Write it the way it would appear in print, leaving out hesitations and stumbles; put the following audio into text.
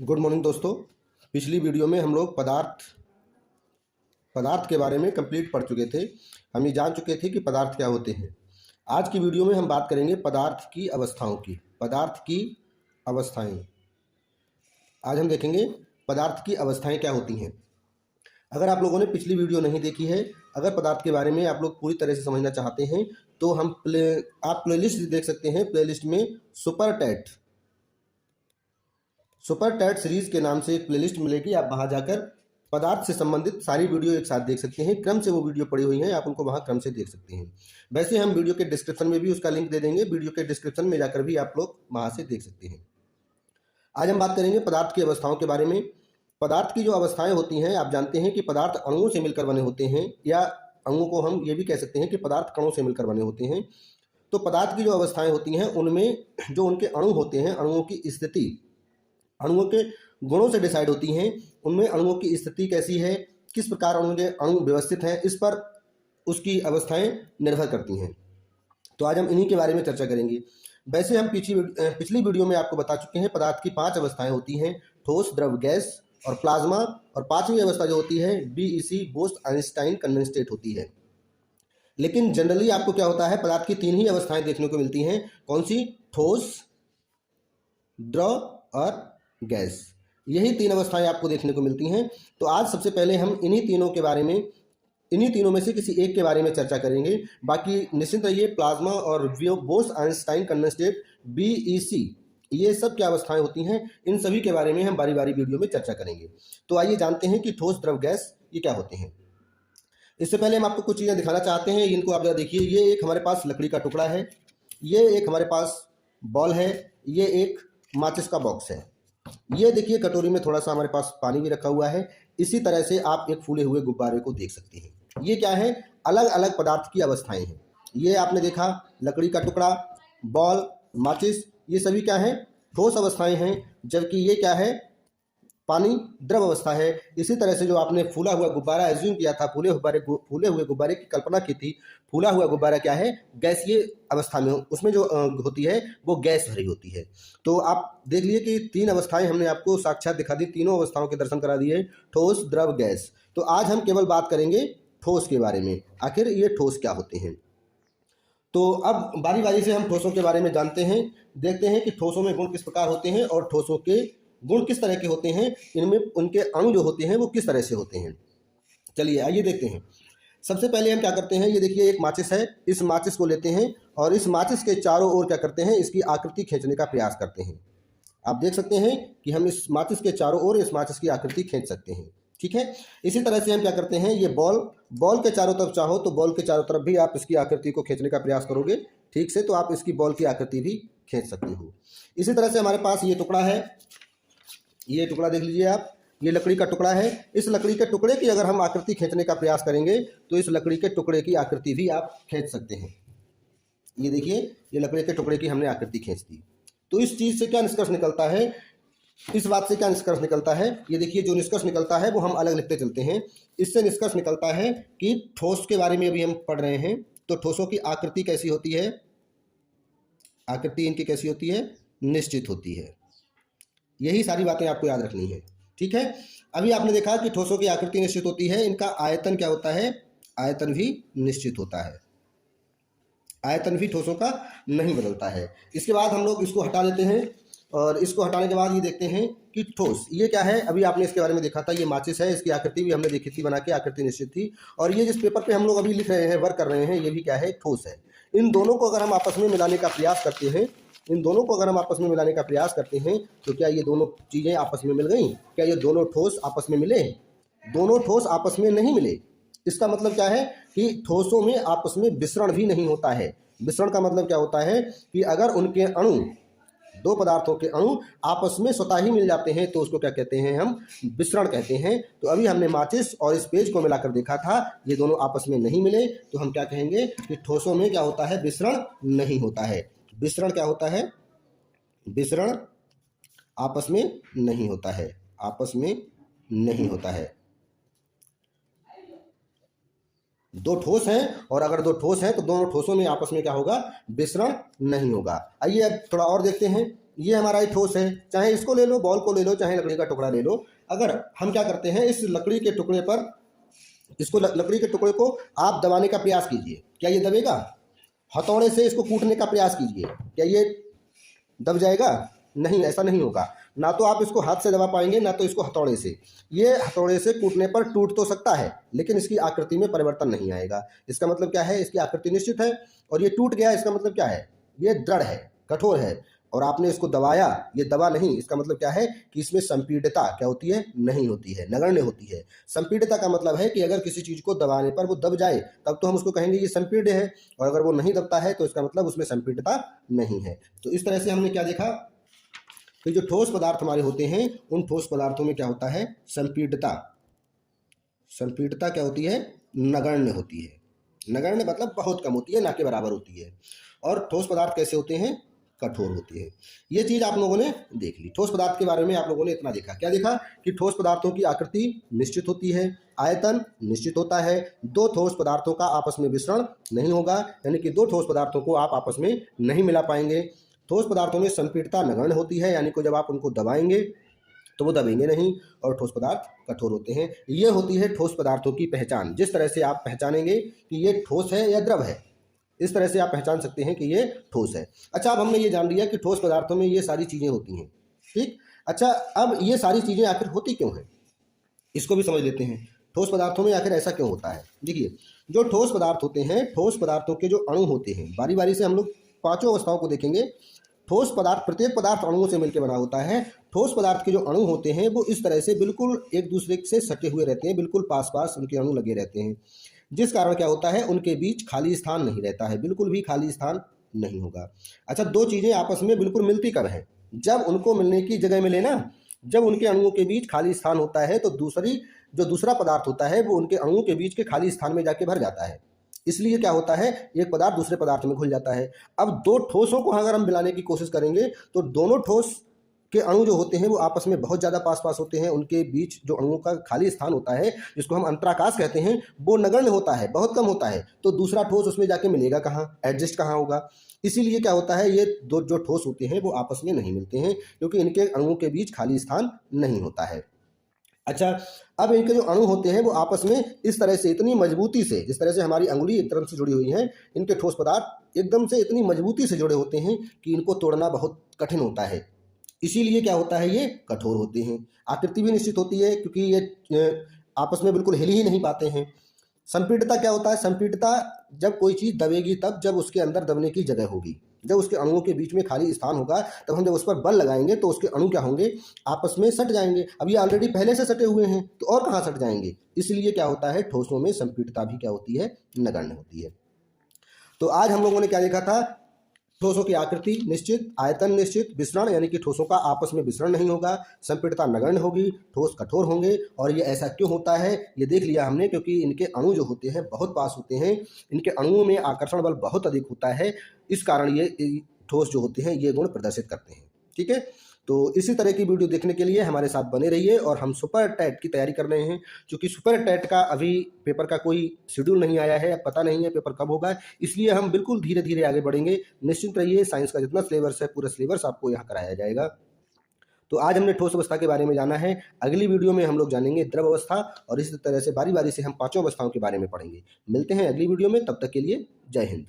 Good morning दोस्तों। पिछली video में हम लोग पदार्थ के बारे में कंप्लीट पढ़ चुके थे। हम ये जान चुके थे कि पदार्थ क्या होते हैं। आज की वीडियो में हम बात करेंगे पदार्थ की अवस्थाओं की। पदार्थ की अवस्थाएं आज हम देखेंगे पदार्थ की अवस्थाएं क्या होती हैं। अगर आप लोगों ने पिछली वीडियो नहीं देखी है, अगर पदार्थ के बारे में आप लोग पूरी तरह से समझना चाहते हैं तो आप प्लेलिस्ट देख सकते हैं। प्लेलिस्ट में सुपर टैट सीरीज के नाम से एक प्लेलिस्ट मिलेगी। आप वहां जाकर पदार्थ से संबंधित सारी वीडियो एक साथ देख सकते हैं। क्रम से वो वीडियो पड़ी हुई हैं, आप उनको वहां क्रम से देख सकते हैं। वैसे हम वीडियो के डिस्क्रिप्शन में भी उसका लिंक दे देंगे। वीडियो के डिस्क्रिप्शन में जाकर भी आप लोग वहां से देख सकते हैं। आज हम बात करेंगे पदार्थ की अवस्थाओं के बारे में। पदार्थ की जो अवस्थाएं होती हैं, आप जानते हैं कि पदार्थ अणुओं से मिलकर बने होते हैं, या अणुओं को हम ये भी कह सकते हैं कि पदार्थ कणों से मिलकर बने होते हैं। तो पदार्थ की जो अवस्थाएं होती हैं उनमें जो उनके अणु होते हैं, अणुओं की स्थिति अणुओं के गुणों से डिसाइड होती हैं। उनमें अणुओं की स्थिति कैसी है, किस प्रकार अणु व्यवस्थित हैं, इस पर उसकी अवस्थाएं निर्भर करती हैं। तो आज हम इन्हीं के बारे में चर्चा करेंगे। वैसे हम पिछली वीडियो में आपको बता चुके हैं पदार्थ की 5 अवस्थाएं होती हैं: ठोस, द्रव, गैस और प्लाज्मा। और 5वीं अवस्था जो होती है बीईसी, बोस्ट-आइंस्टाइन कंडेंसेट होती है। लेकिन जनरली आपको क्या होता है, पदार्थ की 3 ही अवस्थाएं देखने को मिलती हैं। कौन सी? ठोस, द्रव और गैस। यही 3 अवस्थाएं आपको देखने को मिलती हैं। तो आज सबसे पहले हम इन्हीं तीनों में से किसी एक के बारे में चर्चा करेंगे। बाकी निश्चिंत रहिए, प्लाज्मा और बोस-आइंस्टाइन कंडेंसेट, बीईसी, ये सब क्या अवस्थाएं होती हैं, इन सभी के बारे में हम बारी बारी वीडियो में चर्चा करेंगे। तो आइए जानते हैं कि ठोस, द्रव, गैस ये क्या होते हैं। इससे पहले हम आपको कुछ चीज़ें दिखाना चाहते हैं। इनको आप जरा देखिए। ये एक हमारे पास लकड़ी का टुकड़ा है, ये एक हमारे पास बॉल है, ये एक माचिस का बॉक्स है। ये देखिए कटोरी में थोड़ा सा हमारे पास पानी भी रखा हुआ है। इसी तरह से आप एक फूले हुए गुब्बारे को देख सकते हैं। ये क्या है? अलग अलग पदार्थ की अवस्थाएं हैं। ये आपने देखा लकड़ी का टुकड़ा, बॉल, माचिस, ये सभी क्या है? ठोस अवस्थाएं हैं। जबकि ये क्या है? पानी, द्रव अवस्था है। इसी तरह से जो आपने फूला हुआ गुब्बारा एज्यूम किया था, फूले हुए गुब्बारे की कल्पना की थी, फूला हुआ गुब्बारा क्या है? गैसीय अवस्था में, उसमें जो होती है वो गैस भरी होती है। तो आप देख लिए कि 3 अवस्थाएं हमने आपको साक्षात दिखा दी, तीनों अवस्थाओं के दर्शन करा दिए: ठोस, द्रव, गैस। तो आज हम केवल बात करेंगे ठोस के बारे में। आखिर ये ठोस क्या होते हैं। तो अब बारी बारी से हम ठोसों के बारे में जानते हैं, देखते हैं कि ठोसों में गुण किस प्रकार होते हैं और ठोसों के गुण किस तरह के होते हैं, इनमें उनके अणु जो होते हैं वो किस तरह से होते हैं। चलिए आइए देखते हैं। सबसे पहले हम क्या करते हैं, ये देखिए एक माचिस है। इस माचिस को लेते हैं और इस माचिस के चारों ओर क्या करते हैं, इसकी आकृति खींचने का प्रयास करते हैं। आप देख सकते हैं कि हम इस माचिस के चारों ओर इस माचिस की आकृति खींच सकते हैं। ठीक है। इसी तरह से हम क्या करते हैं, ये बॉल के चारों तरफ चाहो तो बॉल के चारों तरफ भी आप इसकी आकृति को खींचने का प्रयास करोगे ठीक से, तो आप इसकी बॉल की आकृति भी खींच सकते हो। इसी तरह से हमारे पास ये टुकड़ा है। ये टुकड़ा देख लीजिए आप, ये लकड़ी का टुकड़ा है। इस लकड़ी के टुकड़े की अगर हम आकृति खींचने का प्रयास करेंगे तो इस लकड़ी के टुकड़े की आकृति भी आप खींच सकते हैं। ये देखिए, ये लकड़ी के टुकड़े की हमने आकृति खींच दी। तो इस चीज़ से क्या निष्कर्ष निकलता है, इस बात से क्या निष्कर्ष निकलता है, ये देखिए जो निष्कर्ष निकलता है वो हम अलग लिखते चलते हैं। इससे निष्कर्ष निकलता है कि ठोस के बारे में अभी हम पढ़ रहे हैं। तो ठोसों की आकृति कैसी होती है, आकृति इनकी कैसी होती है, निश्चित होती है। यही सारी बातें आपको याद रखनी है। ठीक है। अभी आपने देखा कि ठोसों की आकृति निश्चित होती है, इनका आयतन क्या होता है, आयतन भी निश्चित होता है। आयतन भी ठोसों का नहीं बदलता है। इसके बाद हम लोग इसको हटा देते हैं और इसको हटाने के बाद ये देखते हैं कि ठोस ये क्या है। अभी आपने इसके बारे में देखा था, ये माचिस है, इसकी आकृति भी हमने देखी थी बना के, आकृति निश्चित थी। और ये जिस पेपर पे हम लोग अभी लिख रहे हैं, वर्क कर रहे हैं, ये भी क्या है, ठोस है। इन दोनों को अगर हम आपस में मिलाने का प्रयास करते हैं, तो क्या ये दोनों चीज़ें आपस में मिल गई? क्या ये दोनों ठोस आपस में मिले? दोनों ठोस आपस में नहीं मिले। इसका मतलब क्या है कि ठोसों में आपस में विसरण भी नहीं होता है। विसरण का मतलब क्या होता है कि अगर उनके अणु, दो पदार्थों के अणु आपस में स्वतः ही मिल जाते हैं तो उसको क्या कहते हैं, हम विसरण कहते हैं। तो अभी हमने माचिस और इस पेज को मिलाकर देखा था, ये दोनों आपस में नहीं मिले, तो हम क्या कहेंगे कि ठोसों में क्या होता है, विसरण नहीं होता है। विसरण क्या होता है, विसरण आपस में नहीं होता है, आपस में नहीं होता है। दो ठोस हैं और अगर दो ठोस हैं तो दोनों ठोसों में आपस में क्या होगा, विसरण नहीं होगा। आइए अब थोड़ा और देखते हैं ये हमारा एक ठोस है, चाहे इसको ले लो, बॉल को ले लो, चाहे लकड़ी का टुकड़ा ले लो। अगर हम क्या करते हैं, इस लकड़ी के टुकड़े पर लकड़ी के टुकड़े को आप दबाने का प्रयास कीजिए, क्या ये दबेगा? हथौड़े से इसको कूटने का प्रयास कीजिए, क्या ये दब जाएगा? नहीं, ऐसा नहीं होगा। ना तो आप इसको हाथ से दबा पाएंगे, ना तो इसको हथौड़े से। ये हथौड़े से कूटने पर टूट तो सकता है, लेकिन इसकी आकृति में परिवर्तन नहीं आएगा। इसका मतलब क्या है? इसकी आकृति निश्चित है, और ये टूट गया, इसका मतलब क्या है? ये दृढ़ है, कठोर है। और आपने इसको दबाया, ये दबा नहीं, इसका मतलब क्या है कि इसमें संपीड़ितता क्या होती है? नहीं होती है, नगण्य होती है। संपीड़ितता का मतलब है कि अगर किसी चीज़ को दबाने पर वो दब जाए, तब तो हम उसको कहेंगे ये संपीड्य है, और अगर वो नहीं दबता है तो इसका मतलब उसमें संपीड़ितता नहीं है। तो इस तरह से हमने क्या देखा कि जो ठोस पदार्थ हमारे होते हैं, उन ठोस पदार्थों में क्या होता है? संपीड़ितता। संपीड़ितता क्या होती है? नगण्य होती है। नगण्य मतलब बहुत कम होती है, ना के बराबर होती है। और ठोस पदार्थ कैसे होते हैं? कठोर होते हैं। ये चीज़ आप लोगों ने देख ली। ठोस पदार्थ के बारे में आप लोगों ने इतना देखा। क्या देखा? कि ठोस पदार्थों की आकृति निश्चित होती है, आयतन निश्चित होता है, दो ठोस पदार्थों का आपस में मिश्रण नहीं होगा, यानी कि दो ठोस पदार्थों को आप आपस में नहीं मिला पाएंगे। ठोस पदार्थों में संपीड़ितता नगण्य होती है, यानी कि जब आप उनको दबाएंगे तो वो दबेंगे नहीं, और ठोस पदार्थ कठोर होते हैं। ये होती है ठोस पदार्थों की पहचान। जिस तरह से आप पहचानेंगे कि ये ठोस है या द्रव है, इस तरह से आप पहचान सकते हैं कि ये ठोस है। अच्छा, अब हमने ये जान लिया कि ठोस पदार्थों में ये सारी चीज़ें होती हैं, ठीक। अच्छा, अब ये सारी चीज़ें आखिर होती क्यों हैं, इसको भी समझ लेते हैं। ठोस पदार्थों में आखिर ऐसा क्यों होता है? देखिए, जो ठोस पदार्थ होते हैं, ठोस पदार्थों के जो अणु होते हैं, बारी बारी से हम लोग पांचों अवस्थाओं को देखेंगे। ठोस पदार्थ, प्रत्येक पदार्थ अणुओं से मिलकर बना होता है। ठोस पदार्थ के जो अणु होते हैं वो इस तरह से बिल्कुल एक दूसरे से सटे हुए रहते हैं, बिल्कुल पास पास उनके अणु लगे रहते हैं, जिस कारण क्या होता है, उनके बीच खाली स्थान नहीं रहता है, बिल्कुल भी खाली स्थान नहीं होगा। अच्छा, दो चीज़ें आपस में बिल्कुल मिलती कब हैं? जब उनको मिलने की जगह मिले ना। जब उनके अणुओं के बीच खाली स्थान होता है तो दूसरा पदार्थ होता है वो उनके अणुओं के बीच के खाली स्थान में जाके भर जाता है। इसलिए क्या होता है, एक पदार्थ दूसरे पदार्थ में घुल जाता है। अब दो ठोसों को अगर हम मिलाने की कोशिश करेंगे तो दोनों ठोस के अणु जो होते हैं वो आपस में बहुत ज़्यादा पास पास होते हैं। उनके बीच जो अणुओं का खाली स्थान होता है, जिसको हम अंतराकाश कहते हैं, वो नगण्य होता है, बहुत कम होता है। तो दूसरा ठोस उसमें जाके मिलेगा कहाँ, एडजस्ट कहाँ होगा? इसीलिए क्या होता है, ये दो जो ठोस होते हैं वो आपस में नहीं मिलते हैं, क्योंकि इनके अणुओं के बीच खाली स्थान नहीं होता है। अच्छा, अब इनके जो अणु होते हैं वो आपस में इस तरह से इतनी मजबूती से, जिस तरह से हमारी अंगुली एक तरफ से जुड़ी हुई है, इनके ठोस पदार्थ एकदम से इतनी मजबूती से जुड़े होते हैं कि इनको तोड़ना बहुत कठिन होता है। इसीलिए क्या होता है, ये कठोर होते हैं। आकृति भी निश्चित होती है, क्योंकि ये आपस में बिल्कुल हिल ही नहीं पाते हैं। संपीड़ितता क्या होता है? संपीड़ितता, जब कोई चीज़ दबेगी तब जब उसके अंदर दबने की जगह होगी, जब उसके अणुओं के बीच में खाली स्थान होगा, तब हम जब उस पर बल लगाएंगे तो उसके अणु क्या होंगे, आपस में सट जाएंगे। अब ये ऑलरेडी पहले से सटे हुए हैं तो और कहाँ सट जाएंगे। इसलिए क्या होता है, ठोसों में संपीड़ितता भी क्या होती है, नगण्य होती है। तो आज हम लोगों ने क्या देखा था, ठोसों की आकृति निश्चित, आयतन निश्चित, विसरण यानी कि ठोसों का आपस में विसरण नहीं होगा, संपीड़ितता नगण्य होगी, ठोस कठोर होंगे। और ये ऐसा क्यों होता है, ये देख लिया हमने, क्योंकि इनके अणु जो होते हैं बहुत पास होते हैं, इनके अणुओं में आकर्षण बल बहुत अधिक होता है, इस कारण ये ठोस जो होते हैं ये गुण प्रदर्शित करते हैं। ठीक है, तो इसी तरह की वीडियो देखने के लिए हमारे साथ बने रहिए। और हम सुपर टेट की तैयारी कर रहे हैं, क्योंकि सुपर टेट का अभी पेपर का कोई शेड्यूल नहीं आया है, पता नहीं है पेपर कब होगा, इसलिए हम बिल्कुल धीरे धीरे आगे बढ़ेंगे। निश्चिंत रहिए, साइंस का जितना सिलेबस है पूरा सिलेबस आपको यहाँ कराया जाएगा। तो आज हमने ठोस अवस्था के बारे में जाना है, अगली वीडियो में हम लोग जानेंगे द्रव अवस्था, और इसी तरह से बारी बारी से हम पांचों अवस्थाओं के बारे में पढ़ेंगे। मिलते हैं अगली वीडियो में, तब तक के लिए जय हिंद।